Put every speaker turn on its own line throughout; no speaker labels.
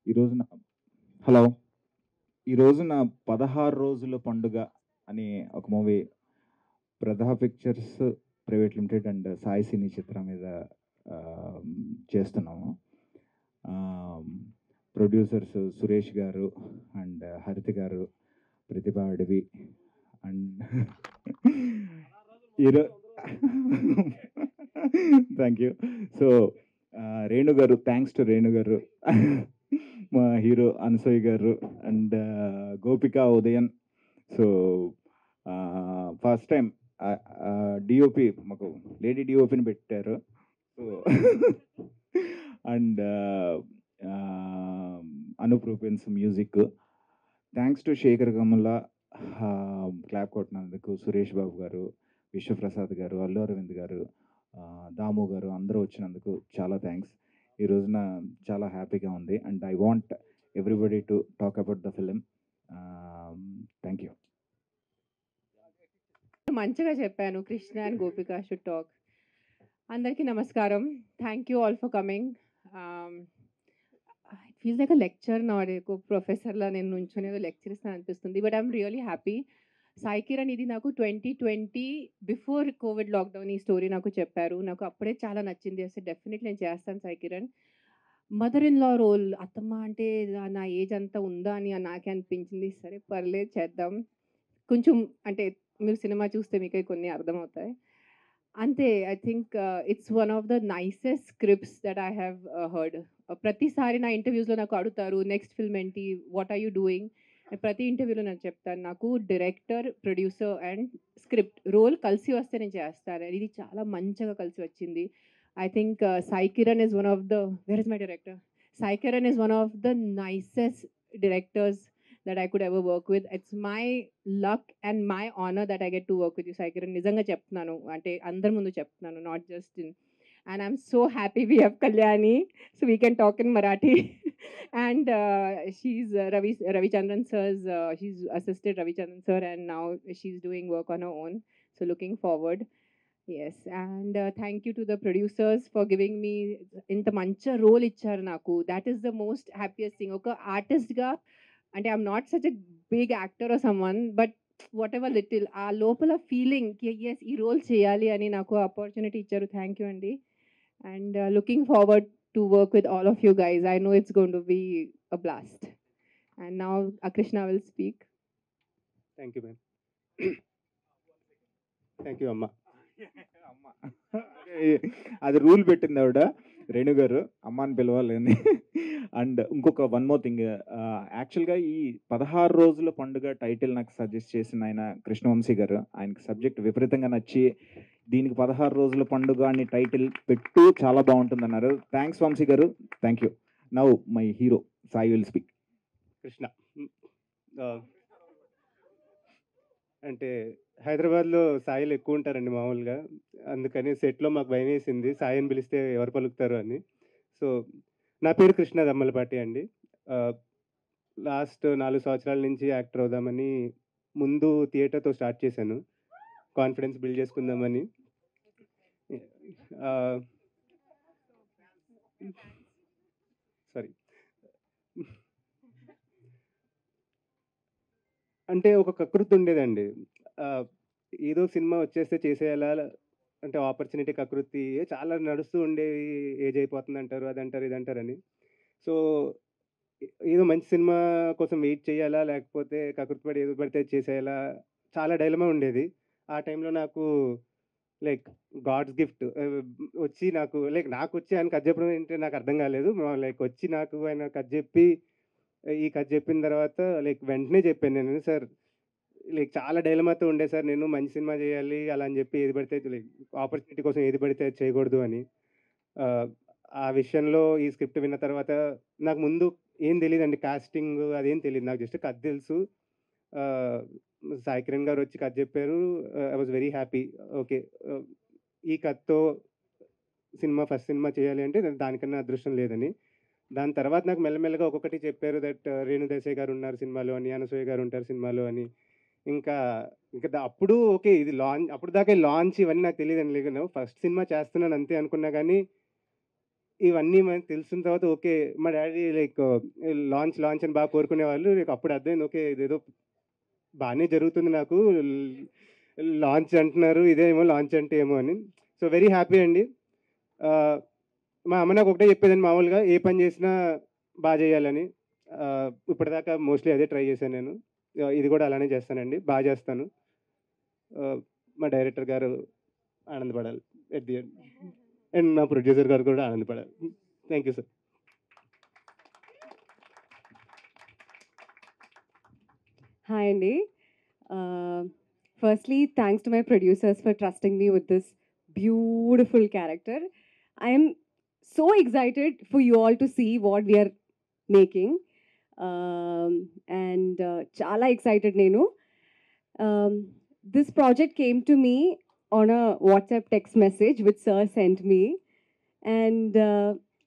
ఈ రోజున హలో ఈ రోజున 16 రోజుల పండుగ అని ఒక movie Pradha pictures private limited and Sai Cine Chitra మీద ఆ, చేస్తున్నాము. ప్రొడ్యూసర్స్ సురేష్ గారు అండ్ హరిత గారు, ప్రతిభ అడవి అండ్ ఈరో థ్యాంక్ యూ. సో రేణు గారు, థ్యాంక్స్ టు రేణు గారు, మా hero Anasuya garu and Gopika Udayan. So first time DOP మాకు లేడీ డిఓపిని పెట్టారు. So and Anoop Rubens music. Thanks to Shekhar Kammula clap కొట్టినందుకు, సురేష్ బాబు గారు, విశ్వప్రసాద్ గారు, అల్లు అరవింద్ గారు, దాము గారు అందరూ వచ్చినందుకు చాలా థ్యాంక్స్. ఈ రోజున చాలా హ్యాపీగా ఉంది and I want everybody to talk about the film. Thank you.
మంచిగా చెప్పాను. Krishna and Gopika should talk. అందరికీ నమస్కారం. Thank you all for coming. It feels like a lecture నా, ఒక ప్రొఫెసర్లా నేను నుంచొని ఏదో లెక్చర్ ఇస్తాను అనిపిస్తుంది. But I'm really happy. Sai Kiran ఇది నాకు 2020 బిఫోర్ కోవిడ్ లాక్డౌన్ ఈ స్టోరీ నాకు చెప్పారు. నాకు అప్పుడే చాలా నచ్చింది. అసలు డెఫినెట్లీ నేను చేస్తాను Sai Kiran. Mother in law role, అత్తమ్మ అంటే నా ఏజ్ అంతా ఉందా అని నాకే అనిపించింది. సరే పర్లేదు చేద్దాం. కొంచెం అంటే మీరు సినిమా చూస్తే మీకే కొన్ని అర్థమవుతాయి. అంతే. I think it's one of the nicest scripts that I have heard. ప్రతిసారి నా ఇంటర్వ్యూస్‌లో నాకు అడుగుతారు, నెక్స్ట్ ఫిల్మ్ ఏంటి? What are you doing? ప్రతి ఇంటర్వ్యూలో నేను చెప్తాను, నాకు director, producer and script role కలిసి వస్తే నేను చేస్తాను. ఇది చాలా మంచిగా కలిసి వచ్చింది. I think Sai Kiran is one of the where is my director? Sai Kiran is one of the nicest directors that I could ever work with. It's my luck and my honor that I get to work with you, Sai Kiran. నిజంగా చెప్తున్నాను, అంటే అందరి ముందు చెప్తున్నాను, not just in. And I'm so happy we have Kalyani, so we can talk in Marathi. And she's Ravichandran sir's, she's assisted Ravichandran sir, and now she's doing work on her own. So looking forward. Yes, and thank you to the producers for giving me ఇంత మంచి role ఇచ్చారు నాకు. That is the most happiest thing. ఒక ఆర్టిస్ట్గా అంటే I'm not such a big actor or someone, but whatever little ఆ లోపల feeling yes ఈ రోల్ చేయాలి అని నాకు ఆపర్చునిటీ ఇచ్చారు. థ్యాంక్ యూ అండి. And looking forward to work with all of you guys. I know it's going to be a blast. And now Krishna will speak.
Thank you ma'am. Thank you అమ్మ.
అమ్మ అది rule పెట్టింది ఆవిడ, రేణు గారు అమ్మ అని పిలవాలని. అండ్ ఇంకొక వన్ మోర్ థింగ్, యాక్చువల్గా ఈ 16 రోజుల పండుగ టైటిల్ నాకు సజెస్ట్ చేసిన ఆయన కృష్ణవంశీ గారు. ఆయనకి సబ్జెక్ట్ విపరీతంగా నచ్చి దీనికి 16 రోజుల పండుగ అని టైటిల్ పెట్టు, చాలా బాగుంటుంది అన్నారు. థ్యాంక్స్ వంశీ గారు, thank you. Now my hero Sai will speak.
Krishna అంటే హైదరాబాద్లో సాయిలు ఎక్కువ ఉంటారండి మామూలుగా. అందుకని సెట్లో మాకు భయం వేసింది, సాయిని పిలిస్తే ఎవరు పలుకుతారు అని. సో నా పేరు కృష్ణ దమ్మలపాటి అండి. లాస్ట్ 4 సంవత్సరాల నుంచి యాక్టర్ అవుదామని ముందు థియేటర్తో స్టార్ట్ చేశాను, కాన్ఫిడెన్స్ బిల్డ్ చేసుకుందామని. సారీ, అంటే ఒక కకృతి ఉండేదండి. ఏదో సినిమా వచ్చేస్తే చేసేయాలా, అంటే ఆపర్చునిటీ కకృతి చాలా నడుస్తూ ఉండేవి. ఏజ్ అయిపోతుంది అంటారు, అదంటారు ఇదంటారని. సో ఏదో మంచి సినిమా కోసం వెయిట్ చేయాలా, లేకపోతే కకృతి పడి ఏదో పడితే చేసేయాలా, చాలా డైలమా ఉండేది. ఆ టైంలో నాకు లైక్ గాడ్స్ గిఫ్ట్ వచ్చి నాకు వచ్చి ఆయన కథ చెప్పడం ఏంటంటే నాకు అర్థం కాలేదు. లైక్ వచ్చి నాకు ఆయన కథ చెప్పి, ఈ కథ చెప్పిన తర్వాత లైక్ వెంటనే చెప్పాను నేను, సార్ లైక్ చాలా డైలమాతో ఉండే సార్, నేను మంచి సినిమా చేయాలి అలా అని చెప్పి ఏది పడితే లైక్ ఆపర్చునిటీ కోసం ఏది పడితే అది చేయకూడదు అని. ఆ విషయంలో ఈ స్క్రిప్ట్ విన్న తర్వాత నాకు ముందు ఏం తెలియదండి, కాస్టింగ్ అదేం తెలియదు, నాకు జస్ట్ కథ తెలుసు. సాయి కిరణ్ గారు వచ్చి కథ చెప్పారు. I was very happy. Okay, ఈ కథతో ఫస్ట్ సినిమా చేయాలి అంటే దానికన్నా అదృష్టం లేదని. దాని తర్వాత నాకు మెల్లమెల్లగా ఒక్కొక్కటి చెప్పారు, దట్ రేణు దేశాయ్ గారు ఉన్నారు సినిమాలో అని, అనసూయ గారు ఉంటారు సినిమాలో అని. ఇంకా అప్పుడు ఓకే ఇది లాంచ్, అప్పుడు దాకా లాంచ్ ఇవన్నీ నాకు తెలియదండి. లేదు, ఫస్ట్ సినిమా చేస్తున్నాను అంతే అనుకున్నా. కానీ ఇవన్నీ మనకు తెలిసిన తర్వాత ఓకే మా డాడీ లైక్ లాంచ్ అని బాగా కోరుకునేవాళ్ళు. లైక్ అప్పుడు అర్థమైంది ఓకే ఇదేదో బాగానే జరుగుతుంది నాకు. లాంచ్ అంటున్నారు, ఇదేమో లాంచ్ అంటే ఏమో అని. సో వెరీ హ్యాపీ అండి. మా అమ్మ నాకు ఒకటే చెప్పేదండి మామూలుగా ఏ పని చేసినా బాగా చేయాలని. ఇప్పటిదాకా మోస్ట్లీ అదే ట్రై చేశాను నేను. ఇది కూడా అలానే చేస్తానండి, బాగా చేస్తాను. మా డైరెక్టర్ గారు ఆనందపడాలి ఎట్ ది ఎండ్, అండ్ మా ప్రొడ్యూసర్ గారు కూడా ఆనందపడాలి. Thank you sir.
Hi, Andy. Firstly, thanks to my producers for trusting me with this beautiful character. I am so excited for you all to see what we are making. And chala excited nenu. This project came to me on a WhatsApp text message which sir sent me. And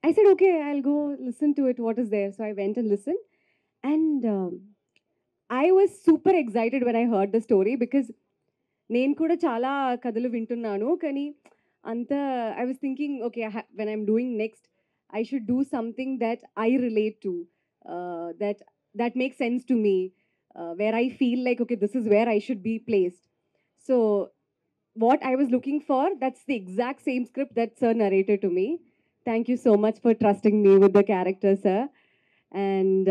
I said, okay, I'll go listen to it. What is there? So I went and listened. And I was super excited when I heard the story because నేను కూడా చాలా కథలు వింటున్నాను కానీ అంత I was thinking okay when I'm doing next I should do something that I relate to that makes sense to me where I feel like okay this is where I should be placed. So what I was looking for, that's the exact same script that sir narrated to me. Thank you so much for trusting me with the character, sir. And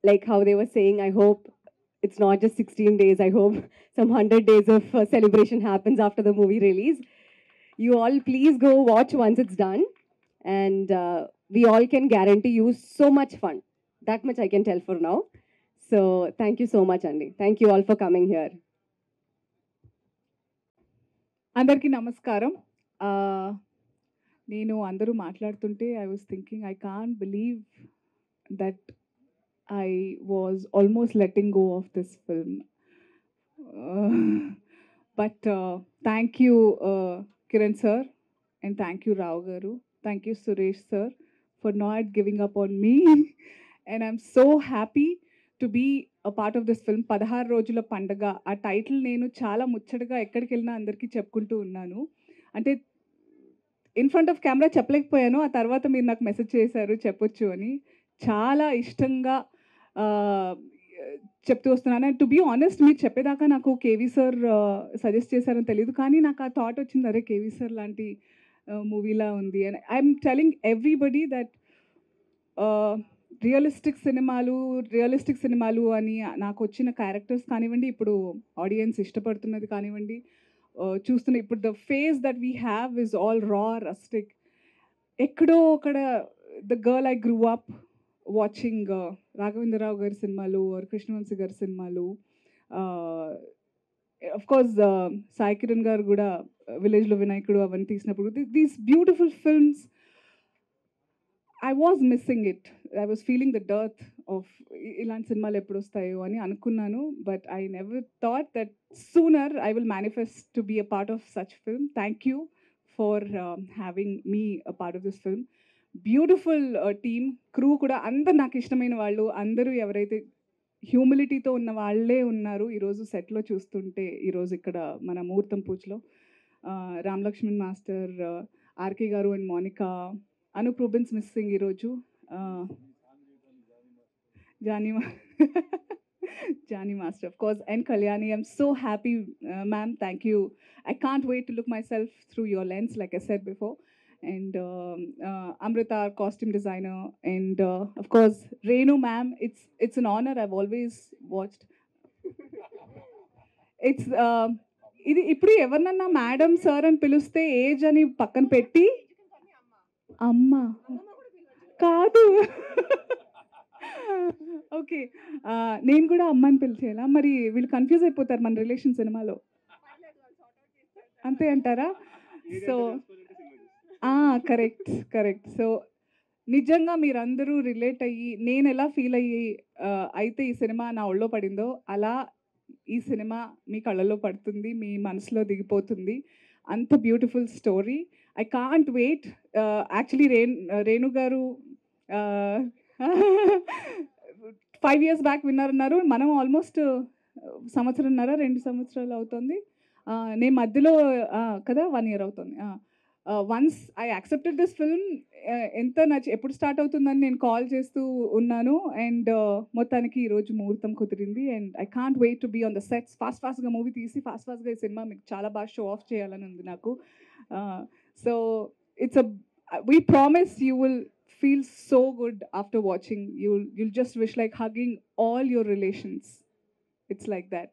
like how they were saying, I hope it's not just 16 days. I hope some 100 days of celebration happens after the movie release. You all please go watch once it's done. And we all can guarantee you so much fun. That much I can tell for now. So thank you so much, Andy. Thank you all for coming here.
అందరికీ నమస్కారం. నేను అందరూ మాట్లాడుతుంటే I was thinking I can't believe that I was almost letting go of this film. But thank you Kiran sir and thank you Rao garu, thank you Suresh sir for not giving up on me. And I'm so happy to be a part of this film. 16 రోజుల పండగ ఆ title నేను చాలా ముచ్చటగా ఎక్కడికి వెళ్ళినా అందరికీ చెప్పుకుంటూ ఉన్నాను. అంటే ఇన్ ఫ్రంట్ ఆఫ్ కెమెరా చెప్పలేకపోయాను, ఆ తర్వాత మీరు నాకు మెసేజ్ చేశారు చెప్పొచ్చు అని. చాలా ఇష్టంగా చెప్తూ వస్తున్నాను. అండ్ టు బీ ఆనెస్ట్ మీరు చెప్పేదాకా నాకు కేవీ సార్ సజెస్ట్ చేశారని తెలియదు, కానీ నాకు ఆ థాట్ వచ్చింది అరే కేవీ సార్ లాంటి మూవీలా ఉంది. And I'm telling everybody that realistic సినిమాలు అని నాకు వచ్చిన క్యారెక్టర్స్ కానివ్వండి, ఇప్పుడు ఆడియన్స్ ఇష్టపడుతున్నది కానివ్వండి, చూస్తున్న ఇప్పుడు the face that we have is all రా రస్టిక్. ఎక్కడో అక్కడ the girl I grew up watching Raghavendra Rao గారి సినిమాలు ఆర్ కృష్ణవంశీ గారి సినిమాలు, అఫ్ కోర్స్ సాయి కిరణ్ గారు కూడా విలేజ్లో వినాయకుడు అవన్నీ తీసినప్పుడు these beautiful films I was missing it. I was feeling the dearth of ఇలాంటి సినిమాలు ఎప్పుడు వస్తాయో అని అనుకున్నాను. But I never thought that sooner I will manifest to be a part of such film. Thank you for having me a part of this film. Beautiful team, crew కూడా అందరు నాకు ఇష్టమైన వాళ్ళు, అందరూ ఎవరైతే హ్యూమిలిటీతో ఉన్న వాళ్ళే ఉన్నారు ఈరోజు సెట్లో చూస్తుంటే. ఈరోజు ఇక్కడ మన ముహూర్తం పూజలో Ram Laxman master, RK garu and Monica, Anoop Rubens missing ఈరోజు, Jani master of course, and Kalyani. I'm so happy ma'am, thank you. I can't wait to look myself through your lens like I said before. And Amrita, our costume designer, and of course Renu ma'am. It's an honor. I've always watched. It's ఇది ఇప్పుడు ఎవరినన్నా madam sir అని పిలిస్తే age అని పక్కన పెట్టి అమ్మ కాదు ఓకే నేను కూడా అమ్మ అని పిలిచేలా, మరి వీళ్ళు కన్ఫ్యూజ్ అయిపోతారు మన రిలేషన్ సినిమాలో, అంతే అంటారా? So correct. సో నిజంగా మీరందరూ రిలేట్ అయ్యి నేను ఎలా ఫీల్ అయ్యి అయితే ఈ సినిమా నా ఒళ్ళో పడిందో అలా ఈ సినిమా మీ కళ్ళలో పడుతుంది, మీ మనసులో దిగిపోతుంది. అంత beautiful story. I can't wait. Actually Renu garu 5 years back విన్నారన్నారు, మనం ఆల్మోస్ట్ 1.5 సంవత్సరాలు 2 సంవత్సరాలు అవుతుంది. నేను మధ్యలో కదా 1 year అవుతుంది. Once I accepted this film ఎంత ఎప్పుడు స్టార్ట్ అవుతుందని నేను కాల్ చేస్తూ ఉన్నాను. అండ్ మొత్తానికి ఈరోజు ముహూర్తం కుదిరింది. And I can't wait to be on the sets. ఫాస్ట్గా మూవీ తీసి ఫాస్ట్గా ఈ సినిమా మీకు చాలా బాగా షో ఆఫ్ చేయాలని ఉంది నాకు. So it's we promise you will feel so good after watching. You'll just wish like hugging all your relations. It's like that.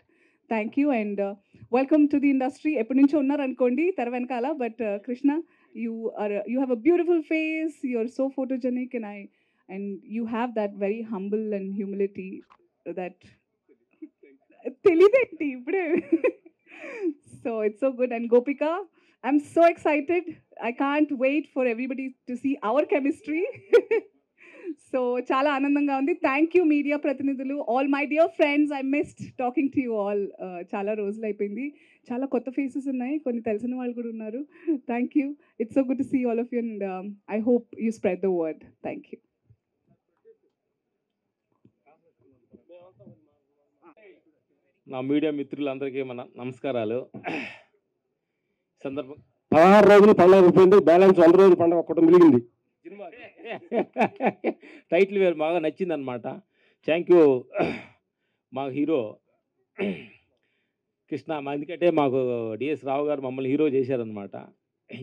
Thank you and welcome to the industry. ఎప్పటి నుంచో ఉన్నారు అనుకోండి తెర వెనకాల, but Krishna, you have a beautiful face, you're so photogenic, and you have that very humble and humility that తెలియదేంటి ఇప్పుడే. So it's so good. And Gopika, I'm so excited. I can't wait for everybody to see our chemistry. So చాలా ఆనందంగా ఉంది. Thank you media ప్రతినిధులు, all my dear friends. I missed talking to you all. చాలా రోజులు అయిపోయింది. చాలా కొత్త faces ఉన్నాయి, కొన్ని తెలిసిన వాళ్ళు కూడా ఉన్నారు. Thank you. It's so good to see all of you and I hope you spread the word. Thank you.
నా మీడియా మిత్రులందరికీ మన నమస్కారాలు. సందర్భం
16 రోజులు పండుగ అయిపోయింది, బ్యాలెన్స్ 100 రోజులు పండుగ ఒక్కటి మిగిలింది.
సినిమా టైటిల్ వేరు బాగా నచ్చింది అనమాట. థ్యాంక్ యూ మా హీరో కృష్ణ. ఎందుకంటే మాకు డిఎస్ రావు గారు మమ్మల్ని హీరో చేశారనమాట.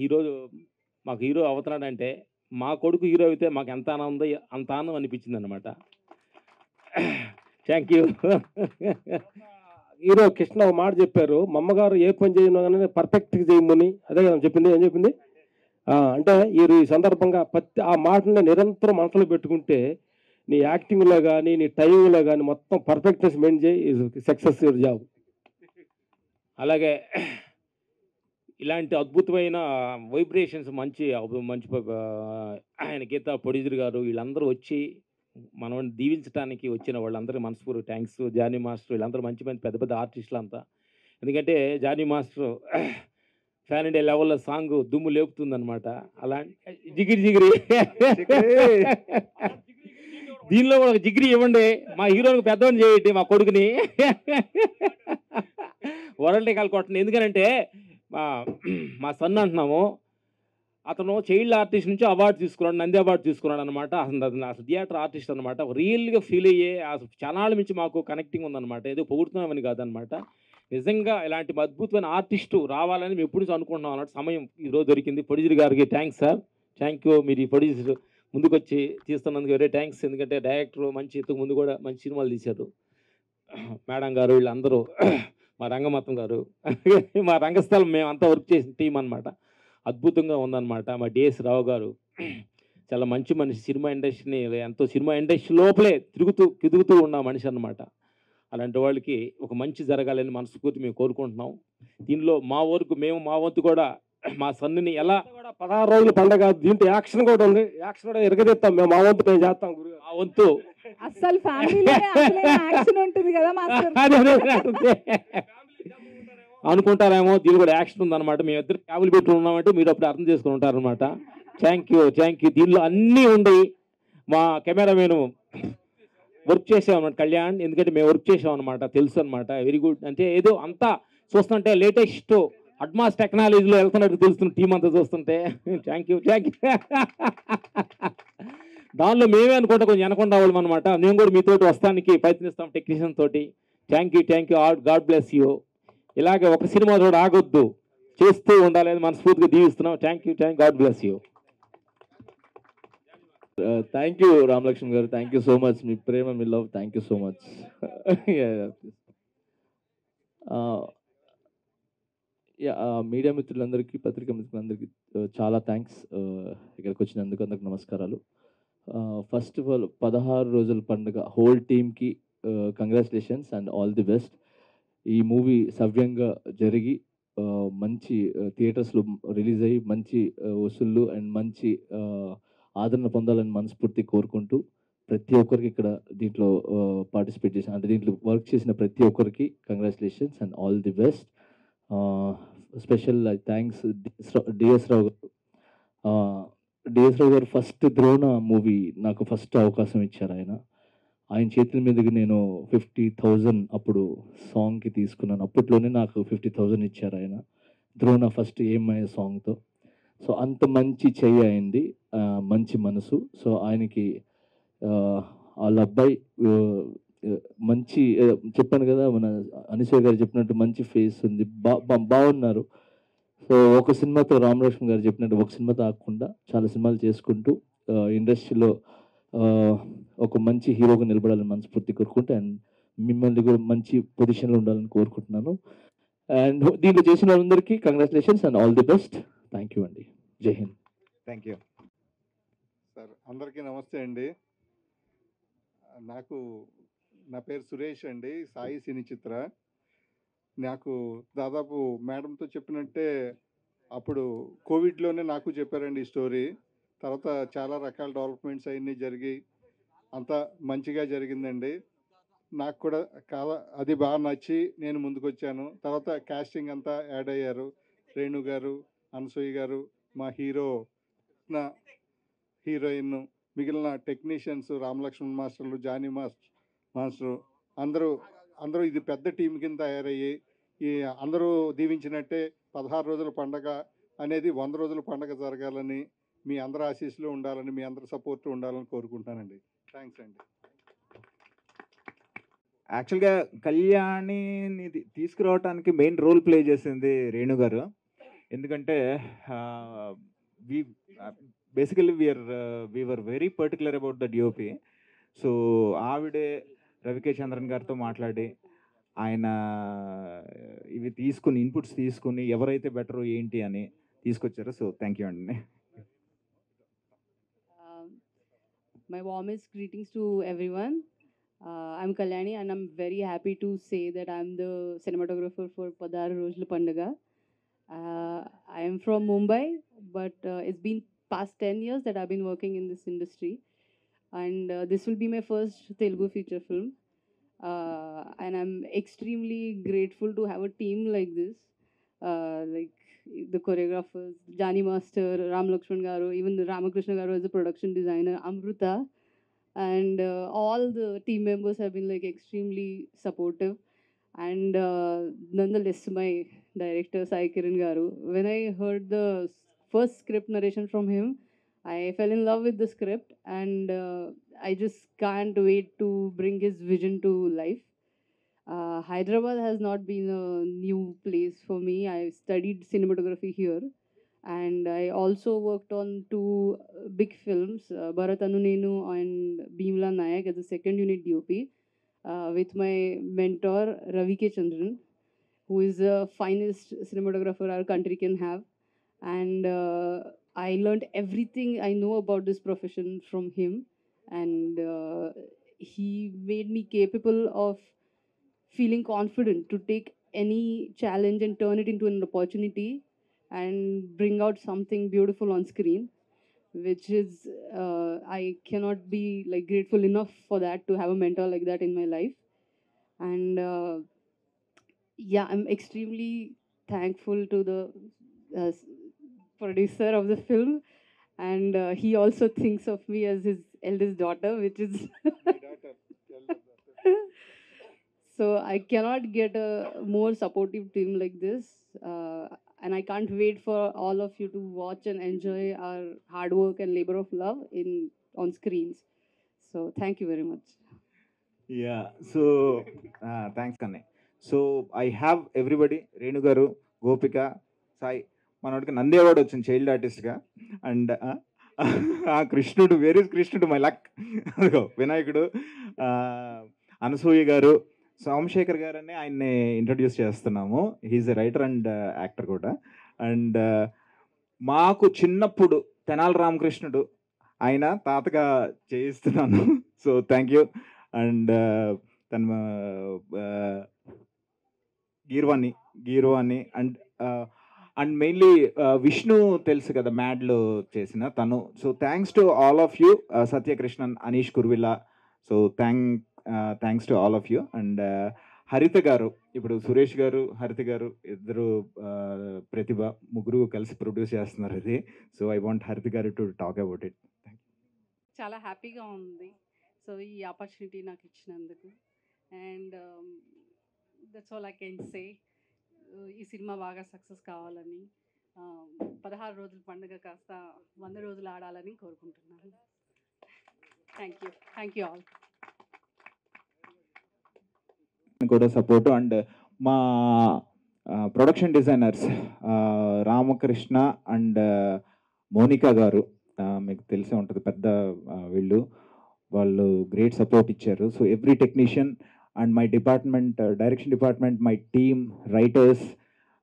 ఈరోజు మాకు హీరో అవుతున్నాడంటే మా కొడుకు హీరో అయితే మాకు ఎంత ఆనందం అంత ఆనందం అనిపించింది అనమాట. Thank you.
హీరో కృష్ణ ఒక మాట చెప్పారు, మా అమ్మగారు ఏ పని చేయను కానీ పర్ఫెక్ట్గా చేయమని. అదే కదా చెప్పింది. ఏం చెప్పింది అంటే ఈ సందర్భంగా ఆ మాటని నిరంతరం మనసులో పెట్టుకుంటే నీ యాక్టింగ్లో కానీ నీ టైమింగ్లో కానీ మొత్తం పర్ఫెక్ట్నెస్ మెయింటైన్ చేయి, సక్సెస్ జాబ్.
అలాగే ఇలాంటి అద్భుతమైన వైబ్రేషన్స్ మంచి ఆయన గీతా ప్రొడ్యూసర్ గారు వీళ్ళందరూ వచ్చి మనం దీవించడానికి వచ్చిన వాళ్ళందరూ మనస్ఫూర్తి థ్యాంక్స్. జానీ మాస్టర్ వీళ్ళందరూ మంచి పెద్ద పెద్ద ఆర్టిస్టులు అంతా. ఎందుకంటే జానీ మాస్టర్ ఫ్యాన్ ఇండియా లెవెల్లో సాంగ్ దుమ్ము లేపుతుందనమాట. అలాంటి జిగిరి జిగిరి దీనిలో కూడా ఒక జిగిరి ఇవ్వండి, మా హీరోకి పెద్దవని చేయండి, మా కొడుకుని వరల్డ్ కాల్ కొట్టండి. ఎందుకంటే మా సన్ అంటున్నాము, అతను చైల్డ్ ఆర్టిస్ట్ నుంచి అవార్డు తీసుకున్నాడు, నంది అవార్డు తీసుకున్నాడు అనమాట. అసలు థియేటర్ ఆర్టిస్ట్ అనమాట. రియల్గా ఫీల్ అయ్యే అసలు ఛానల్ నుంచి మాకు కనెక్టింగ్ ఉందన్నమాట. ఏదో పొగుడుతున్నామని కాదనమాట. నిజంగా ఇలాంటి అద్భుతమైన ఆర్టిస్టు రావాలని మేము ఎప్పుడు అనుకుంటున్నాం అన్నట్టు సమయం ఈరోజు దొరికింది. ప్రొడ్యూసర్ గారికి థ్యాంక్స్ సార్. Thank you. మీరు ఈ ప్రొడ్యూసర్ ముందుకు వచ్చి తీస్తున్నందుకు వెరీ థ్యాంక్స్. ఎందుకంటే డైరెక్టర్ మంచి ఇంతకు ముందు కూడా మంచి సినిమాలు తీశారు. మేడం గారు వీళ్ళందరూ, మా రంగమతం గారు, మా రంగస్థలం మేమంతా వర్క్ చేసిన టీం అనమాట. అద్భుతంగా ఉందన్నమాట. మా డిఎస్ రావు గారు చాలా మంచి మనిషి. సినిమా ఇండస్ట్రీని ఎంతో సినిమా ఇండస్ట్రీ లోపలే తిరుగుతూ ఉన్న మనిషి అన్నమాట. అలాంటి వాళ్ళకి ఒక మంచి జరగాలని మనస్ఫూర్తి మేము కోరుకుంటున్నాం. దీనిలో మా వంతు కూడా మా సన్నుని ఎలా
16 రోజులు పండుగ, దీంట్లో యాక్షన్ కూడా ఉంది. యాక్షన్ కూడా ఎరగదీస్తాం మేము. మా వంతు మేము చేస్తాం.
మా వంతు
అసలు ఫ్యామిలీలో యాక్షన్ ఉంటుంది కదా మాస్టర్.
అనుకుంటారేమో, దీని కూడా యాక్షన్ ఉందన్నమాట. మేము ఇద్దరు ఫ్యామిలీ పెట్టి ఉన్నామంటే మీరు అప్పుడు అర్థం చేసుకుని ఉంటారనమాట. Thank you. దీనిలో అన్నీ ఉండి మా కెమెరామెన్ వర్క్ చేసామన్నమాట కళ్యాణ్. ఎందుకంటే మేము వర్క్ చేసాం అనమాట, తెలుసు అనమాట. Very good. అంటే ఏదో అంతా చూస్తుంటే లేటెస్ట్ అడ్వాన్స్ టెక్నాలజీలో వెళ్తున్నట్టు తెలుస్తుంది టీం అంతా చూస్తుంటే. Thank you. దానిలో మేమే అనుకుంటా కొంచెం వెనకుండా వాళ్ళం అనమాట. మేము కూడా మీతోటి వస్తానికి ప్రయత్నిస్తాం టెక్నీషియన్ తోటి. Thank you. God bless you. ఇలాగే ఒక సినిమా కూడా ఆగొద్దు, చేస్తూ ఉండాలని మనస్ఫూర్తిగా దీవిస్తున్నాం. Thank you. God bless you.
Thank you Ramalakshman garu. Thank you so much. మీ ప్రేమ, మీ love, thank you so much. Media మిత్రులందరికీ, పత్రికా మిత్రులందరికీ చాలా థ్యాంక్స్ ఇక్కడికి వచ్చినందుకు. అందరికి నమస్కారాలు. ఫస్ట్ ఆఫ్ ఆల్ 16 రోజుల పండుగ హోల్ టీమ్కి congratulations and all the best. ఈ మూవీ సవ్యంగా జరిగి మంచి థియేటర్స్లో రిలీజ్ అయ్యి మంచి వసూళ్ళు అండ్ మంచి ఆదరణ పొందాలని మనస్ఫూర్తి కోరుకుంటూ, ప్రతి ఒక్కరికి ఇక్కడ దీంట్లో పార్టిసిపేట్ చేసిన అంటే దీంట్లో వర్క్ చేసిన ప్రతి ఒక్కరికి congratulations and all the best. Special thanks DS Rao garu. DS Rao garu first Drona movie నాకు ఫస్ట్ అవకాశం ఇచ్చారు. ఆయన చేతుల మీదకి నేను 50,000 అప్పుడు సాంగ్కి తీసుకున్నాను. అప్పట్లోనే నాకు 50,000 ఇచ్చారు ఆయన. ద్రోణ ఫస్ట్ ఏమయ్యే సాంగ్తో. సో అంత మంచి చెయ్యి అయింది, మంచి మనసు. సో ఆయనకి వాళ్ళ అబ్బాయి మంచి చెప్పాను కదా, మన అనసూయ గారు చెప్పినట్టు మంచి ఫేస్ ఉంది, బాగున్నారు. సో ఒక సినిమాతో రామ్ లక్ష్మణ్ గారు చెప్పినట్టు ఒక సినిమాతో ఆగకుండా చాలా సినిమాలు చేసుకుంటూ ఇండస్ట్రీలో ఒక మంచి హీరోగా నిలబడాలని మనస్ఫూర్తి కోరుకుంటూ, అండ్ మిమ్మల్ని కూడా మంచి పొజిషన్లో ఉండాలని కోరుకుంటున్నాను. అండ్ దీంట్లో చేసిన వాళ్ళందరికీ congratulations and all the best. Thank you అండి. జై హింద్.
Thank you
sir. అందరికీ నమస్తే అండి. నా పేరు సురేష్ అండి, సాయి సినీ చిత్ర. నాకు దాదాపు మేడంతో చెప్పినట్టే అప్పుడు కోవిడ్లోనే నాకు చెప్పారండి ఈ స్టోరీ. తర్వాత చాలా రకాల డెవలప్మెంట్స్ అవన్నీ జరిగి అంతా మంచిగా జరిగిందండి. నాకు కూడా అది బాగా నచ్చి నేను ముందుకు వచ్చాను. తర్వాత కాస్టింగ్ అంతా యాడ్ అయ్యారు, రేణు గారు, అనసూయ గారు, మా హీరోయిన్, మిగిలిన టెక్నీషియన్స్, రామలక్ష్మణ్ మాస్టర్లు, జానీ మాస్టరు అందరూ ఇది పెద్ద టీం కింద తయారయ్యి అందరూ దీవించినట్టే 16 రోజుల పండగ అనేది 100 రోజుల పండగ జరగాలని, మీ అందరి ఆశీస్సులు ఉండాలని, మీ అందరి సపోర్ట్ ఉండాలని కోరుకుంటానండి. థ్యాంక్స్ అండి.
యాక్చువల్గా కళ్యాణిని తీసుకురావడానికి మెయిన్ రోల్ ప్లే చేసింది రేణు గారు. ఎందుకంటే basically we were very particular about the DOP. So ఆవిడే రవికే చంద్రన్ గారితో మాట్లాడి ఆయన ఇవి తీసుకుని ఇన్పుట్స్ తీసుకుని ఎవరైతే బెటరు ఏంటి అని తీసుకొచ్చారు. సో థ్యాంక్ యూ అండి.
My warmest greetings to everyone. I'm Kalyani and I'm very happy to say that I'm the cinematographer for Padar Rojlu Pandaga. I am from Mumbai, but it's been past 10 years that I've been working in this industry, and this will be my first Telugu feature film, and I'm extremely grateful to have a team like this, like the choreographers, Jani Master, Ram Lakshman Garu, even the Ramakrishna Garu as the production designer, Amruta, and all the team members have been like extremely supportive. And nonetheless, my director Sai Kiran Garu, when I heard the first script narration from him, I fell in love with the script, and I just can't wait to bring his vision to life. Hyderabad has not been a new place for me. I studied cinematography here, and I also worked on 2 big films, Bharat Anu Nenu and Bhimla Nayak as a second unit DOP, with my mentor Ravi K. Chandran, who is the finest cinematographer our country can have. And I learned everything I know about this profession from him, and he made me capable of feeling confident to take any challenge and turn it into an opportunity and bring out something beautiful on screen, which is I cannot be like grateful enough for that, to have a mentor like that in my life. And yeah, I'm extremely thankful to the producer of the film, and he also thinks of me as his eldest daughter, which is so I cannot get a more supportive team like this, and I can't wait for all of you to watch and enjoy our hard work and labor of love on screens. So thank you very much.
Yeah, so thanks Kanne. So I have everybody, Renu Garu, Gopika, Sai, మనోడికి Nandi award వచ్చింది child ఆర్టిస్ట్గా. And Krishnudu, where is Krishnudu, my luck. అదిగో వినాయకుడు, అనసూయ గారు, సోమశేఖర్ గారని ఆయన్ని introduce చేస్తున్నాము. He is a writer and actor కూడా. And మాకు చిన్నప్పుడు తెనాలి రామకృష్ణుడు ఆయన తాతగా చేయిస్తున్నాను. So thank you. అండ్ తన గీర్వాణి అండ్ మెయిన్లీ విష్ణు తెలుసు కదా, మ్యాడ్లో చేసిన తను. So thanks to all of you, Satyakrishnan, Anish Kuruvilla. So thanks to all of you. And Haritha garu, ఇప్పుడు సురేష్ గారు, హరిత గారు ఇద్దరు, ప్రతిభ, ముగ్గురు కలిసి ప్రొడ్యూస్ చేస్తున్నారు ఇది. సో ఐ వాంట్ హరిత గారు టు టాక్ అబౌట్ ఇట్.
చాలా హ్యాపీగా ఉంది సో ఈ ఆపర్చునిటీ నాకు ఇచ్చినందుకు. And that's all I can say. ఈ సినిమా బాగా సక్సెస్ కావాలని 16 రోజుల పండుగ కాస్త 100 రోజులు ఆడాలని కోరుకుంటున్నాను. Thank you all.
కూడా సపోర్ట్ అండ్ మా production designers Ramakrishna and Monika garu, మీకు తెలిసే ఉంటుంది, పెద్ద వీళ్ళు గ్రేట్ సపోర్ట్ ఇచ్చారు. So every technician and my department, direction department, my team, writers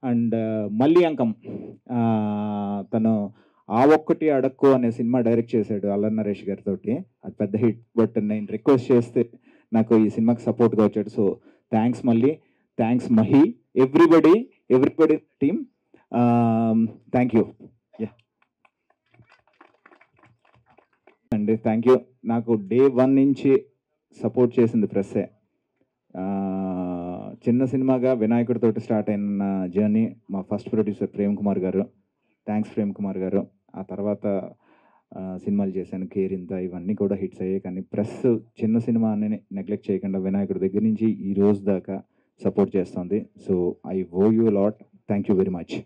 and మళ్ళీ అంకం, తను ఆ ఒక్కటి అడక్కు అనే సినిమా డైరెక్ట్ చేశాడు అల్లరి నరేష్ గారితో. అది పెద్ద హిట్. బట్ నేను రిక్వెస్ట్ చేస్తే నాకు ఈ సినిమాకి సపోర్ట్గా వచ్చాడు. సో థ్యాంక్స్ మళ్ళీ, thanks Mahi, everybody team, thank you అండి. Thank you. నాకు డే 1 నుంచి సపోర్ట్ చేసింది ప్రెస్సే. చిన్న సినిమాగా వినాయకుడితో స్టార్ట్ అయిన జర్నీ మా first producer Prem Kumar garu, thanks Prem Kumar గారు. ఆ తర్వాత సినిమాలు చేశాను, కేరింత, ఇవన్నీ కూడా హిట్స్ అయ్యాయి. కానీ ప్రెస్ చిన్న సినిమా అని నెగ్లెక్ట్ చేయకుండా వినాయకుడి దగ్గర నుంచి ఈ రోజు దాకా సపోర్ట్ చేస్తుంది. So I owe you lot. Thank you very much.